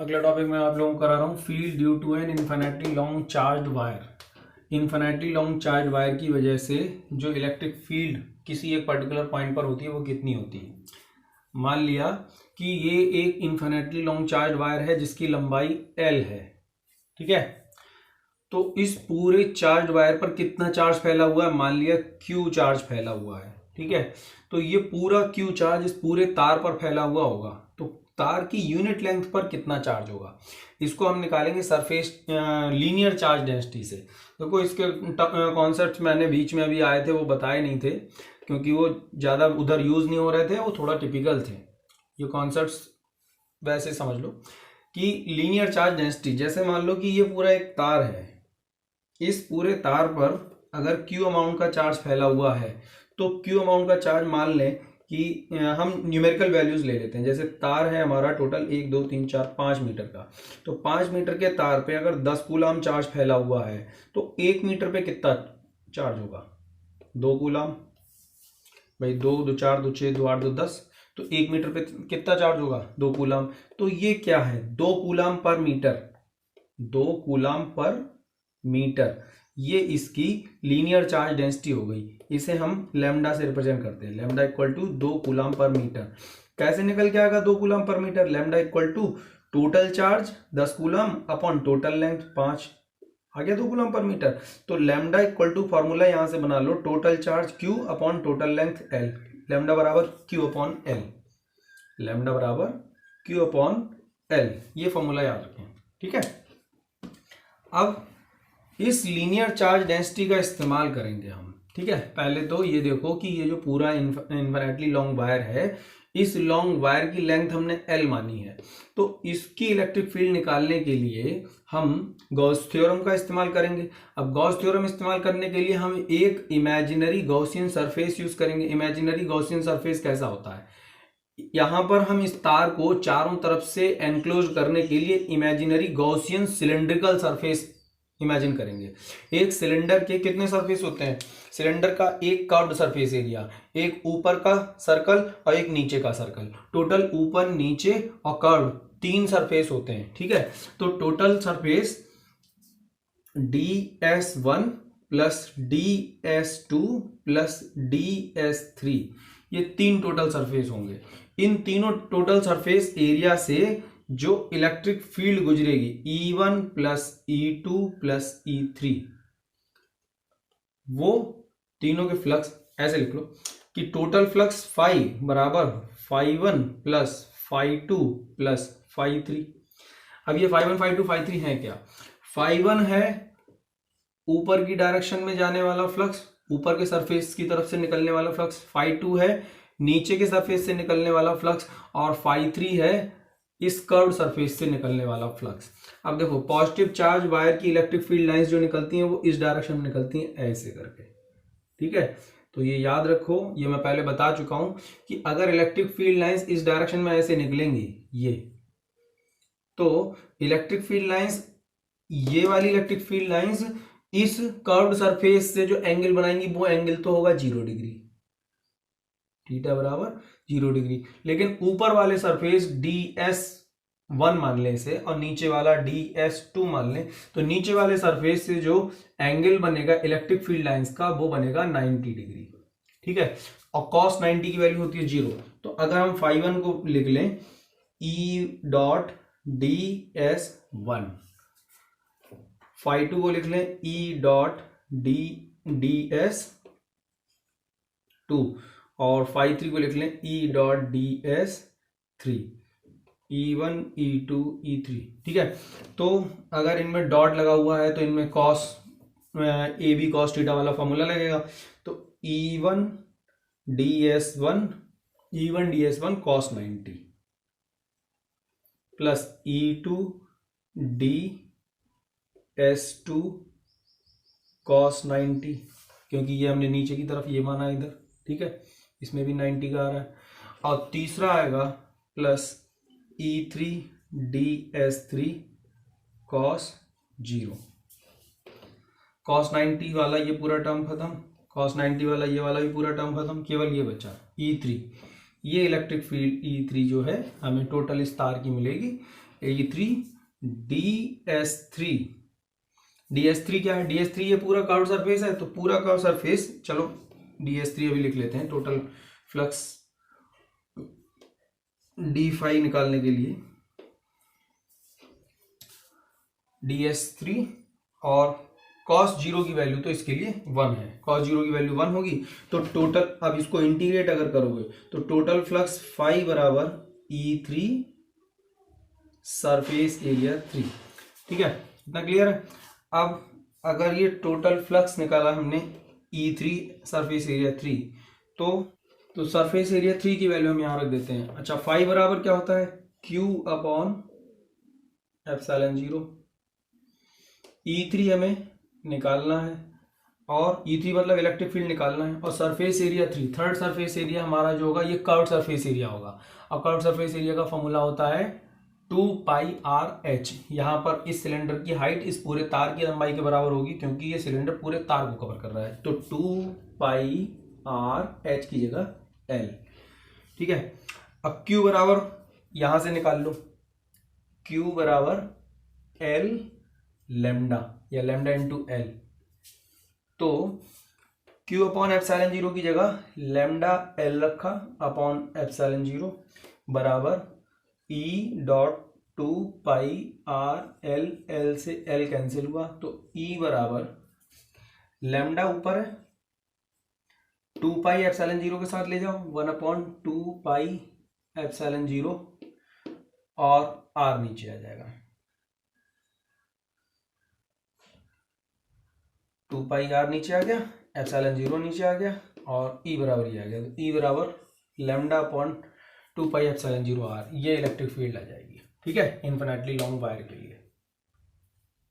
अगला टॉपिक मैं आप लोगों को करा रहा हूँ field due to an infinitely long charge wire. Infinitely long charge wire की वजह से जो इलेक्ट्रिक फील्ड किसी एक पर्टिकुलर पॉइंट पर होती है वो कितनी होती है। मान लिया कि ये एक इन्फिनिटली लॉन्ग चार्ज वायर है जिसकी लंबाई L है, ठीक है। तो इस पूरे चार्ज वायर पर कितना चार्ज फैला हुआ है, मान लिया Q चार्ज फैला हुआ है, ठीक है। तो ये पूरा Q चार्ज इस पूरे तार पर फैला हुआ होगा, तो तार की यूनिट लेंथ पर कितना चार्ज होगा, इसको हम निकालेंगे सरफेस लीनियर चार्ज डेंसिटी से। देखो इसके कॉन्सेप्ट मैंने बीच में अभी आए थे वो बताए नहीं थे क्योंकि वो ज़्यादा उधर यूज़ नहीं हो रहे थे, वो थोड़ा टिपिकल थे। ये कॉन्सेप्ट्स वैसे समझ लो कि लीनियर चार्ज डेंसिटी, जैसे मान लो कि ये पूरा एक तार है, इस पूरे तार पर अगर Q अमाउंट का चार्ज फैला हुआ है तो Q अमाउंट का चार्ज मान लें कि हम न्यूमेरिकल वैल्यूज ले लेते हैं। जैसे तार है हमारा टोटल 1 2 3 4 5 मीटर का, तो 5 मीटर के तार पे अगर 10 कूलाम चार्ज फैला हुआ है तो 1 मीटर पे कितना चार्ज होगा, 2 कूलाम। भाई 2 2 4 2 6 2 8 2 10, तो 1 मीटर पे कितना चार्ज होगा, 2 कूलाम। तो ये क्या है, 2 coulomb per metre, 2 coulomb per metre, ये इसकी लीनियर चार्ज डेंसिटी हो गई। इसे हम लैम्डा से रिप्रेजेंट करते हैं, lambda equal to 2 coulomb per meter. कैसे निकल के आएगा 2 coulomb per meter, lambda equal to total charge 10 coulomb upon total length 5, आ गया 2 कूलाम पर मीटर। तो लैम्डा इक्वल टू फॉर्मूला यहां से बना लो, total charge Q upon total length L, lambda बराबर Q अपॉन L, लैम्डा बराबर Q upon L, ये फॉर्मूला याद रखें, ठीक है। अब इस लीनियर चार्ज डेंसिटी का इस्तेमाल करेंगे हम, ठीक है। पहले तो ये देखो कि ये जो पूरा इन्फिनिटली लॉन्ग वायर है, इस लॉन्ग वायर की लेंथ हमने L मानी है, तो इसकी इलेक्ट्रिक फील्ड निकालने के लिए हम गॉस थ्योरम का इस्तेमाल करेंगे। अब गॉस थ्योरम इस्तेमाल करने के लिए हम एक इमेजिनरी गॉसियन सरफेस यूज करेंगे। इमेजिनरी गॉसियन सरफेस कैसा होता है, यहां पर हम इस तार को चारों तरफ से एनक्लोज करने के लिए imaginary Gaussian cylindrical surface imagine करेंगे। एक सिलेंडर के कितने सरफेस होते हैं, सिलेंडर का एक कर्व्ड सरफेस एरिया, एक ऊपर का सर्कल और एक नीचे का सर्कल, टोटल ऊपर नीचे और कर्व 3 सरफेस होते हैं, ठीक है। तो total surface DS1 plus DS2 plus DS3, ये 3 टोटल सरफेस होंगे। इन तीनों टोटल सरफेस एरिया से जो इलेक्ट्रिक फील्ड गुजरेगी E1 plus E2 plus E3, वो तीनों के फ्लक्स ऐसे लिख लो कि टोटल फ्लक्स फाई बराबर φ1 प्लस φ2 प्लस φ3। अब ये φ1 φ2 φ3 है क्या, φ1 है ऊपर की डायरेक्शन में जाने वाला फ्लक्स, ऊपर के सरफेस की तरफ से निकलने वाला फ्लक्स, φ2 है नीचे के सरफेस से निकलने वाला फ्लक्स, और φ3 है इस कर्व सरफेस से निकलने वाला फ्लक्स। अब देखो पॉजिटिव चार्ज वायर की इलेक्ट्रिक फील्ड लाइंस जो निकलती हैं वो इस डायरेक्शन में निकलती हैं ऐसे करके, ठीक है। तो ये याद रखो, ये मैं पहले बता चुका हूं कि अगर इलेक्ट्रिक फील्ड लाइंस इस डायरेक्शन में ऐसे निकलेंगी ये, तो इलेक्ट्रिक फील्ड लाइंस, ये वाली इलेक्ट्रिक फील्ड लाइंस इस कर्व्ड सरफेस से जो एंगल बनाएंगी वो एंगल तो होगा 0 डिग्री, थीटा बराबर 0 डिग्री। लेकिन ऊपर वाले सरफेस DS1 मान लें इसे और नीचे वाला DS2 मान लें, तो नीचे वाले सरफेस से जो एंगल बनेगा इलेक्ट्रिक फील्ड लाइंस का वो बनेगा 90 डिग्री, ठीक है। और cos 90 की वैल्यू होती है 0, तो अगर हम φ1 को लिख लें E डॉट DS1, φ2 को लिख लें E डॉट DS2 और φ3 को लिख लें E dot DS3, E1 E2 E3, ठीक है। तो अगर इनमें डॉट लगा हुआ है तो इनमें cos AB cos थीटा वाला फॉर्मूला लगेगा, तो E1 DS1 cos 90 plus E2 DS2 cos 90, क्योंकि ये हमने नीचे की तरफ ये माना इधर, ठीक है, इसमें भी 90 का आ रहा है। और तीसरा आएगा plus E3 DS3 cos 0, cos 90 वाला ये पूरा टर्म खत्म, cos 90 वाला ये वाला भी पूरा टर्म खत्म, केवल ये बचा E3। ये इलेक्ट्रिक फील्ड E3 जो है हमें टोटल इस तार की मिलेगी, ds3 क्या है, ds3 ये पूरा कर्व सरफेस है, तो पूरा कर्व सरफेस, चलो ds3 अभी लिख लेते हैं टोटल फ्लक्स d5 निकालने के लिए। ds3 और cos 0 की वैल्यू तो इसके लिए 1 है, cos 0 की वैल्यू 1 होगी, तो टोटल, अब इसको इंटीग्रेट अगर करोगे तो टोटल फ्लक्स फाई बराबर E3 सरफेस एरिया 3। ठीक है, इतना क्लियर है। अब अगर ये टोटल फ्लक्स निकाला हमने E3 सरफेस एरिया 3, तो सरफेस एरिया 3 की वैल्यू हम यहाँ रख देते हैं। अच्छा, फाई बराबर क्या होता है, Q अपॉन एप्सिलॉन 0। E3 हमें निकालना है और E3 मतलब इलेक्ट्रिक फील्ड निकालना है, और surface area 3, third surface area हमारा जो होगा ये कर्व्ड सरफेस एरिया होगा, और कर्व्ड सरफेस एरिया का फॉर्मूला होता है 2πRh। यहाँ पर इस सिलेंडर की हाइट इस पूरे तार की लंबाई के बराबर होगी, क्योंकि ये सिलेंडर पूरे तार को कवर कर रहा है, तो 2πRh की जगह L। ठीक है, अब Q बराबर यहां से निकाल लो, Q बराबर L लेमडा या लेमडा इंटू L, तो Q अपॉन एप्सिलॉन 0 की जगह लेमडा L रखा अपॉन एप्सिलॉन 0 बराबर E डॉट 2πRL, L से L कैंसिल हुआ, तो E बराबर लेमडा ऊपर है, 2π एप्सिलॉन 0 के साथ ले जाओ, 1/2π एप्सिलॉन 0 और R नीचे आ जाएगा, 2πR नीचे आ गया, एप्सिलॉन 0 नीचे आ गया, और E बराबर ये आ गया, तो E बराबर लेमडा अपॉन 2π एप्सिलॉन 0 R, ये इलेक्ट्रिक फील्ड आ जाएगी। ठीक है, इन्फिनिटली लॉन्ग वायर के लिए।